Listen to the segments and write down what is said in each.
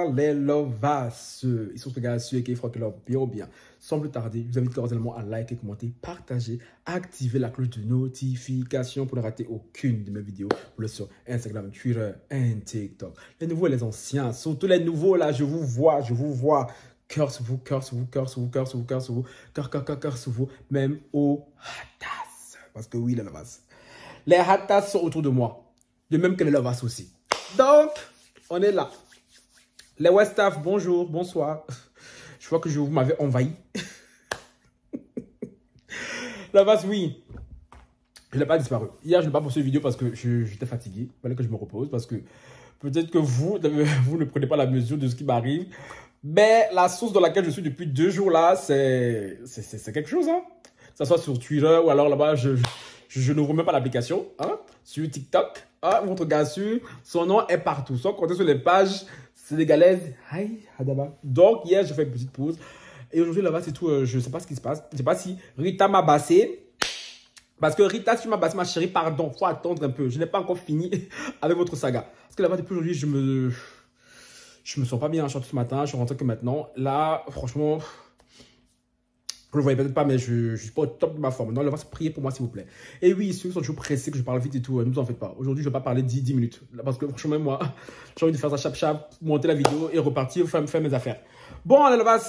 Bonsoir les lovas. Ils sont ce gars sur qui fera que leur bien ou bien. Sans plus tarder, je vous invite cordialement à liker, commenter, partager, activer la cloche de notification pour ne rater aucune de mes vidéos. Pour le sur Instagram, Twitter et TikTok. Les nouveaux et les anciens, surtout les nouveaux là, je vous vois. Cœur sur vous, cœur sur vous, cœur sur vous, cœur sur vous, cœur sur vous, cœur sur vous, même aux hatas. Parce que oui, les lovas. Les hatas sont autour de moi. De même que les lovas aussi. Donc, on est là. Les Westaf, bonjour, bonsoir. Je vois que vous m'avez envahi. La base, oui. Je n'ai pas disparu. Hier, je n'ai pas posté une vidéo parce que j'étais fatigué. Il fallait que je me repose parce que peut-être que vous ne prenez pas la mesure de ce qui m'arrive. Mais la source dans laquelle je suis depuis 2 jours là, c'est quelque chose. Hein? Que ce soit sur Twitter ou alors là-bas, je n'ouvre même pas l'application. Hein? Sur TikTok, hein? Votre gars sûr, son nom est partout. Sans compter sur les pages sénégalaises. Aïe, Hadaba. Donc, hier, j'ai fait une petite pause. Et aujourd'hui, là-bas, c'est tout. Je ne sais pas ce qui se passe. Je ne sais pas si Rita m'a bassé. Parce que Rita, si tu m'as bassé, ma chérie, pardon. Il faut attendre un peu. Je n'ai pas encore fini avec votre saga. Parce que là-bas, depuis aujourd'hui, je me sens pas bien. Je suis rentré ce matin. Je suis rentré que maintenant. Là, franchement, vous ne le voyez peut-être pas, mais je ne suis pas au top de ma forme. Donc, là-bas, priez pour moi, s'il vous plaît. Et oui, ceux qui sont toujours pressés que je parle vite et tout, ne vous en faites pas. Aujourd'hui, je ne vais pas parler 10 minutes. Parce que franchement, même moi, j'ai envie de faire ça chap, monter la vidéo et repartir, faire mes affaires. Bon, allez, là-bas,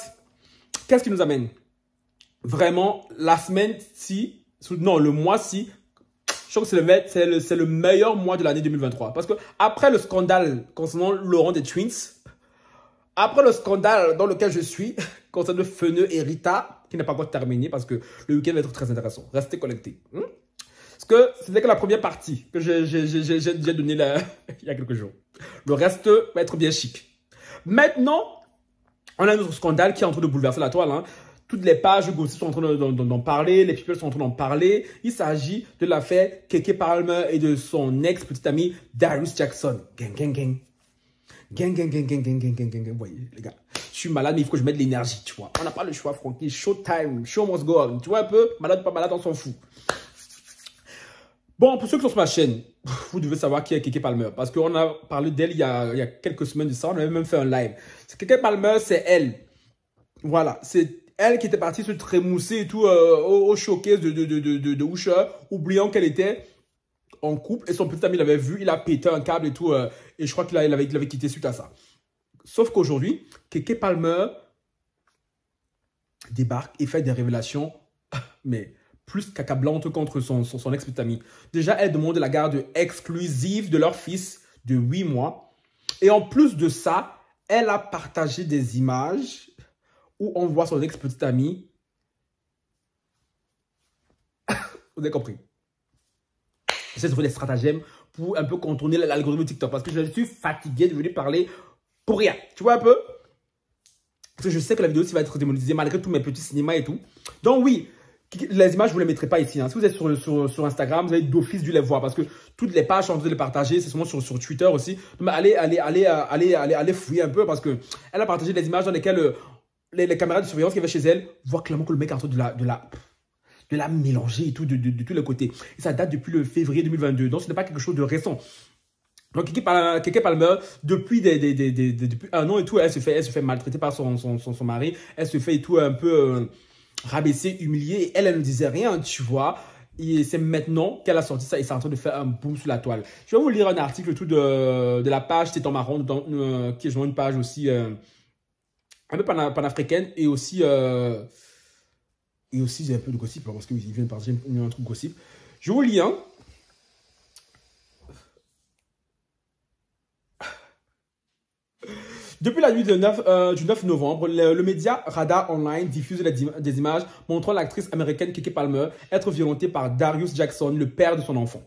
qu'est-ce qui nous amène? Vraiment, la semaine-ci, non, le mois-ci, je trouve que c'est le meilleur mois de l'année 2023. Parce que après le scandale concernant Laurent des Twins, après le scandale dans lequel je suis, concernant Feneux et Rita, qui n'est pas encore terminé parce que le week-end va être très intéressant. Restez connectés. Parce que ce n'est que la première partie que j'ai donnée là, il y a quelques jours. Le reste va être bien chic. Maintenant, on a un autre scandale qui est en train de bouleverser la toile. Hein. Toutes les pages gossip sont en train d'en parler, les people sont en train d'en parler. Il s'agit de l'affaire Keke Palmer et de son ex-petit ami Darius Jackson. Gang, gang, gang. Gang, gang, gang, gang, gang, gang, gang, gang, gang. Vous voyez, les gars, je suis malade, mais il faut que je mette de l'énergie, tu vois. On n'a pas le choix, Francky. Showtime, show must go on. Tu vois un peu, malade ou pas malade, on s'en fout. Bon, pour ceux qui sont sur ma chaîne, vous devez savoir qui est Keke Palmer. Parce qu'on a parlé d'elle il y a quelques semaines de ça. On avait même fait un live. Keke Palmer, c'est elle. Voilà, c'est elle qui était partie se trémousser et tout au showcase de Usher, oubliant qu'elle était en couple. Et son petit ami l'avait vu, il a pété un câble et tout. Et je crois qu'il avait quitté suite à ça. Sauf qu'aujourd'hui, Keke Palmer débarque et fait des révélations, mais plus qu'accablantes contre son ex-petit ami. Déjà, elle demande la garde exclusive de leur fils de 8 mois. Et en plus de ça, elle a partagé des images où on voit son ex-petit ami. Vous avez compris. J'essaie de trouver des stratagèmes pour un peu contourner l'algorithme TikTok. Parce que je suis fatigué de venir parler pour rien. Tu vois un peu? Parce que je sais que la vidéo aussi va être démonétisée malgré tous mes petits cinémas et tout. Donc oui, les images, je ne vous les mettrai pas ici. Hein. Si vous êtes sur Instagram, vous avez d'office dû les voir. Parce que toutes les pages sont en train de les partager. C'est souvent sur Twitter aussi. Donc allez fouiller un peu. Parce qu'elle a partagé des images dans lesquelles les caméras de surveillance qui avaient chez elle voient clairement que le mec est en train de la mélanger et tout, de tous les côtés. Et ça date depuis le février 2022. Donc, ce n'est pas quelque chose de récent. Donc, Keke Palmer, depuis 1 an et tout, elle se fait maltraiter par son mari. Elle se fait et tout un peu rabaisser, humilier. Et elle ne disait rien, tu vois. Et c'est maintenant qu'elle a sorti ça et c'est en train de faire un boom sur la toile. Je vais vous lire un article tout de la page C'est en marron, qui est une page aussi un peu panafricaine et aussi j'ai un peu de gossip, parce qu'ils viennent partager un truc gossip. Je vous lis, hein. Depuis la nuit du 9 novembre, le média Radar Online diffuse des images montrant l'actrice américaine Keke Palmer être violentée par Darius Jackson, le père de son enfant.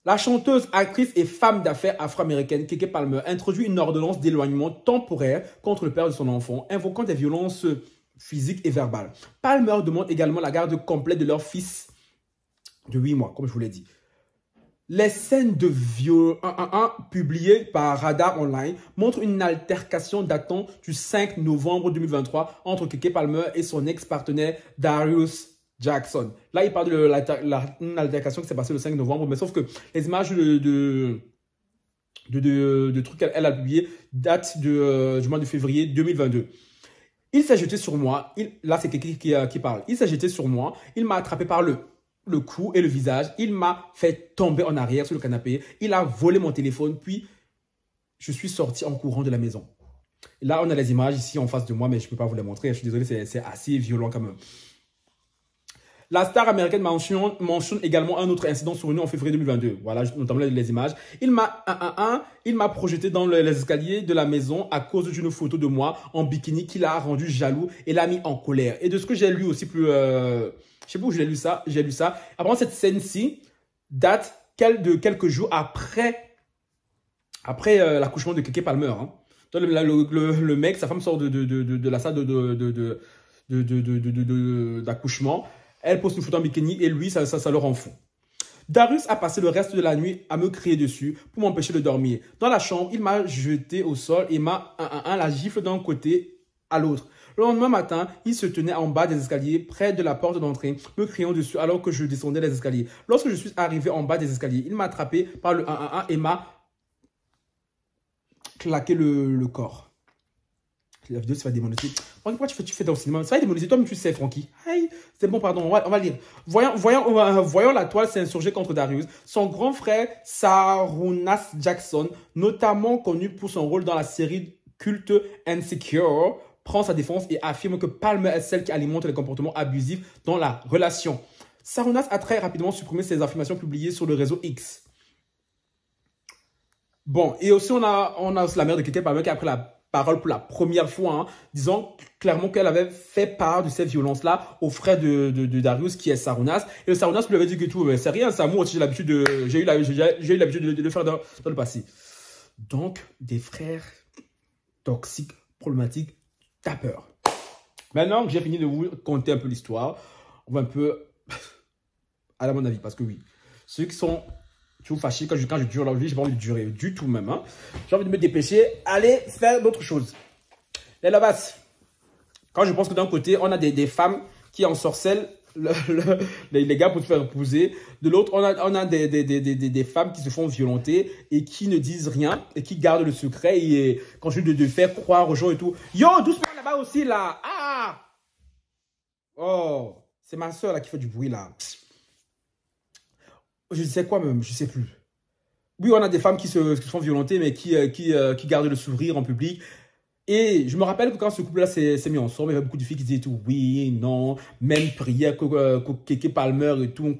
La chanteuse, actrice et femme d'affaires afro-américaine Keke Palmer introduit une ordonnance d'éloignement temporaire contre le père de son enfant, invoquant des violences physiques et verbales. Palmer demande également la garde complète de leur fils de 8 mois, comme je vous l'ai dit. Les scènes de viol publiées par Radar Online montrent une altercation datant du 5 novembre 2023 entre Keke Palmer et son ex-partenaire Darius Jackson. Là, il parle de une altercation qui s'est passée le 5 novembre, mais sauf que les images de de trucs qu'elle a publié date du mois de février 2022. Il s'est jeté sur moi. Là, c'est quelqu'un qui parle. Il s'est jeté sur moi. Il m'a attrapé par le cou et le visage. Il m'a fait tomber en arrière sur le canapé. Il a volé mon téléphone. Puis, je suis sorti en courant de la maison. Là, on a les images ici en face de moi, mais je ne peux pas vous les montrer. Je suis désolé, c'est assez violent quand même. La star américaine mentionne également un autre incident survenu en février 2022. Voilà, notamment les images. Il m'a projeté dans les escaliers de la maison à cause d'une photo de moi en bikini qui l'a rendu jaloux et l'a mis en colère. Et de ce que j'ai lu aussi plus... je sais pas où j'ai lu ça. Apparemment, cette scène-ci date de quelques jours après l'accouchement de Keke Palmer. Hein. Le mec, sa femme sort de la salle d'accouchement. Elle pose une photo en bikini et lui, ça le rend fou. Darius a passé le reste de la nuit à me crier dessus pour m'empêcher de dormir. Dans la chambre, il m'a jeté au sol et m'a la gifle d'un côté à l'autre. Le lendemain matin, il se tenait en bas des escaliers, près de la porte d'entrée, me criant dessus alors que je descendais les escaliers. Lorsque je suis arrivé en bas des escaliers, il m'a attrapé par le 111 et m'a claqué le corps. La vidéo se fait démonétiser. Pourquoi tu fais dans le cinéma? Ça va démonétiser. Toi, mais tu sais, Francky. C'est bon, pardon. On va lire. Voyons la toile s'insurger contre Darius. Son grand frère, Sarunas Jackson, notamment connu pour son rôle dans la série culte Insecure, prend sa défense et affirme que Palmer est celle qui alimente les comportements abusifs dans la relation. Sarunas a très rapidement supprimé ses affirmations publiées sur le réseau X. Bon, et aussi on a aussi la mère de Keke Palmer qui a pris la parole pour la première fois, hein, disant clairement qu'elle avait fait part de ces violences-là au frère de Darius, qui est Sarunas. Et le Sarunas lui avait dit que tout, c'est rien, ça, moi aussi j'ai l'habitude j'ai eu l'habitude de le faire dans le passé. Donc, des frères toxiques, problématiques, t'as peur. Maintenant que j'ai fini de vous conter un peu l'histoire, on va un peu à mon avis, parce que oui, ceux qui sont toujours fâchés quand je dure leur vie, j'ai pas envie de durer du tout même. Hein. J'ai envie de me dépêcher, aller faire d'autres choses. Les lavas, quand je pense que d'un côté, on a des femmes qui ensorcellent les gars pour se faire épouser. De l'autre, on a des femmes qui se font violenter et qui ne disent rien et qui gardent le secret et continuent de faire croire aux gens et tout. Yo, doucement là-bas aussi, là. Ah! Oh, c'est ma soeur là qui fait du bruit là. Je sais quoi même, je sais plus. Oui, on a des femmes qui se font violenter, mais qui gardent le sourire en public. Et je me rappelle que quand ce couple-là s'est mis ensemble, il y avait beaucoup de filles qui disaient tout, oui, non, même prière, Keke Palmer et tout,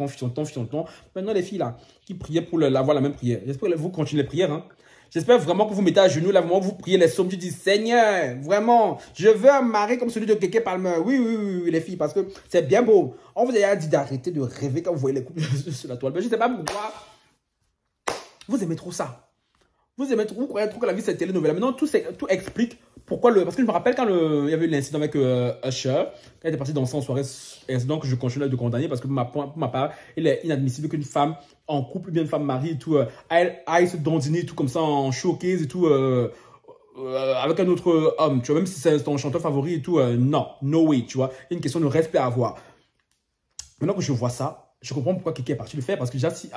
fianton. Maintenant, les filles là, qui priaient pour avoir la même prière. J'espère que vous continuez les prières, hein. J'espère vraiment que vous mettez à genoux, là, vraiment, vous priez les psaumes, tu dis, Seigneur, vraiment, je veux un mari comme celui de Keke Palmer. Oui, les filles, parce que c'est bien beau. On vous a dit d'arrêter de rêver quand vous voyez les couples sur la toile. Mais je ne sais pas pourquoi. Vous aimez trop ça. Vous aimez trop, vous croyez trop que la vie c'est une télénovela. Maintenant, tout explique pourquoi parce que je me rappelle quand il y avait eu l'incident avec Usher, quand il était parti danser en soirée, incident que je continue de condamner parce que pour ma part, il est inadmissible qu'une femme en couple, bien une femme mariée et tout, aille se dandiner tout comme ça en showcase et tout, avec un autre homme, tu vois, même si c'est ton chanteur favori et tout, non, no way, tu vois. Il y a une question de respect à avoir. Maintenant que je vois ça, je comprends pourquoi quelqu'un est parti le faire parce que déjà, si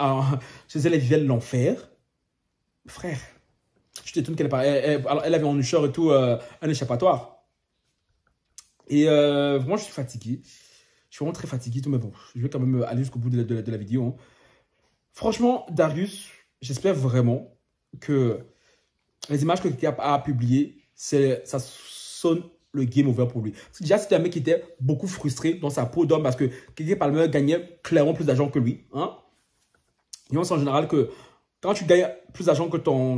chez elle, elle vivait l'enfer, frère. Je t'étonne qu'elle avait en Usher et tout un échappatoire. Et vraiment, je suis fatigué. Je suis vraiment très fatigué. Tout, mais bon, je vais quand même aller jusqu'au bout de la vidéo. Hein. Franchement, Darius, j'espère vraiment que les images que quelqu'un a publiées, ça sonne le game over pour lui. Parce que déjà, c'était un mec qui était beaucoup frustré dans sa peau d'homme parce que Keke Palmer gagnait clairement plus d'argent que lui. Hein. Et on sait en général que quand tu gagnes plus d'argent que ton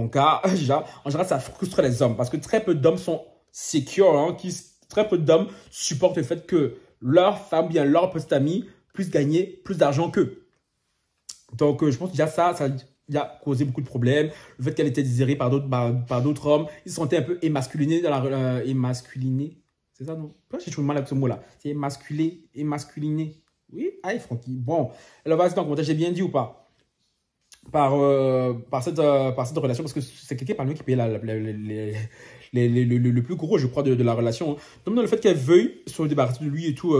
gars, déjà, en général, ça frustre les hommes. Parce que très peu d'hommes sont secure, hein, très peu d'hommes supportent le fait que leur femme, bien leur petit ami, puisse gagner plus d'argent qu'eux. Donc, je pense que déjà ça a causé beaucoup de problèmes. Le fait qu'elle était désirée par d'autres hommes. Ils se sentaient un peu émasculinés dans la... émasculinés. C'est ça, non? Pourquoi j'ai toujours mal avec ce mot-là? C'est émasculiné. Oui? Aïe, Francky. Bon. Alors, vas-y, dans le commentaire, j'ai bien dit ou pas? par cette relation, parce que c'est Keke Palmer qui paye le plus gros, je crois, de la relation. Donc, dans le fait qu'elle veuille se débarrasser de lui et tout,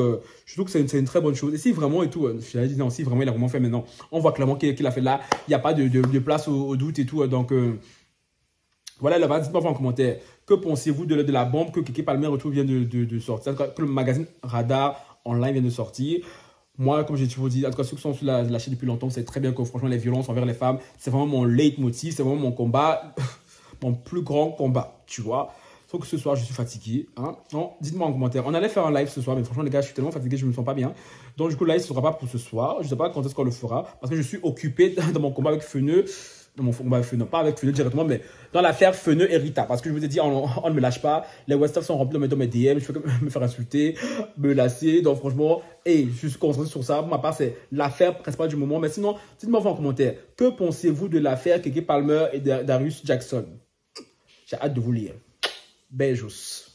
je trouve que c'est une très bonne chose. Et si vraiment, et tout, je l'avais dit, non, si vraiment il a vraiment fait maintenant, on voit clairement qu'il a fait là, il n'y a pas de place au doute et tout. Donc, voilà, là-bas, dites-moi en commentaire, que pensez-vous de la bombe que Keke Palmer vient de sortir, que le magazine Radar Online vient de sortir. Moi, comme j'ai toujours dit, en tout cas, ceux qui sont sur la chaîne depuis longtemps, c'est très bien que franchement, les violences envers les femmes, c'est vraiment mon leitmotiv, c'est vraiment mon combat, mon plus grand combat, tu vois. Sauf que ce soir, je suis fatigué. Hein. Non, dites-moi en commentaire. On allait faire un live ce soir, mais franchement, les gars, je suis tellement fatigué, je ne me sens pas bien. Donc, du coup, le live, ce ne sera pas pour ce soir. Je ne sais pas quand est-ce qu'on le fera, parce que je suis occupé dans mon combat avec Feneux. Dans mon combat avec Feneux, pas avec Feneux directement, mais dans l'affaire Feneux et Rita. Parce que je vous ai dit, on ne me lâche pas. Les Westaf sont remplis dans mes DM. Je peux me faire insulter, me lasser. Donc, franchement, je suis concentré sur ça. Pour ma part, c'est l'affaire principale du moment. Mais sinon, dites-moi en commentaire, que pensez-vous de l'affaire Keke Palmer et Darius Jackson? J'ai hâte de vous lire. Beijos.